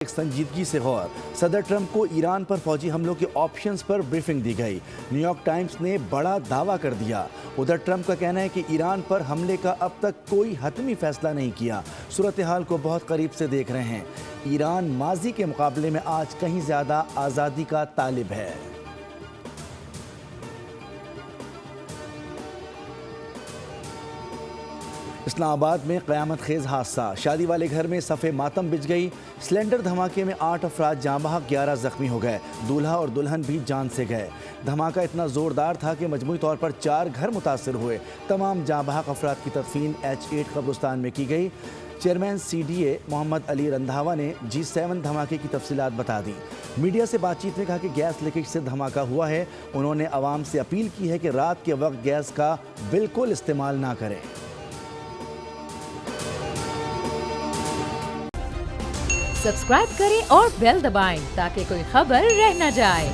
ایک سنجیدگی سے غور صدر ٹرمپ کو ایران پر فوجی حملوں کے آپشنز پر بریفنگ دی گئی۔ نیو یارک ٹائمز نے بڑا دعویٰ کر دیا۔ ادھر ٹرمپ کا کہنا ہے کہ ایران پر حملے کا اب تک کوئی حتمی فیصلہ نہیں کیا، صورتحال کو بہت قریب سے دیکھ رہے ہیں۔ ایران ماضی کے مقابلے میں آج کہیں زیادہ آزادی کا طالب ہے۔ اسلام آباد میں قیامت خیز حادثہ، شادی والے گھر میں صف ماتم بچھ گئی۔ سلنڈر دھماکے میں 8 افراد جاں بحق، 11 زخمی ہو گئے۔ دولہا اور دلہن بھی جان سے گئے۔ دھماکہ اتنا زوردار تھا کہ مجموعی طور پر 4 گھر متاثر ہوئے۔ تمام جاں بحق افراد کی تدفین H8 قبرستان میں کی گئی۔ چیئرمین CDA محمد علی رندھاوا نے G7 دھماکے کی تفصیلات بتا دیں۔ میڈیا سے بات چیت میں کہا کہ گیس لیکیج سے دھماکہ ہوا ہے۔ انہوں نے عوام سے اپیل کی ہے کہ رات کے وقت گیس کا بالکل استعمال نہ کریں۔ سبسکرائب کریں اور بیل دبائیں تاکہ کوئی خبر رہ نہ جائے۔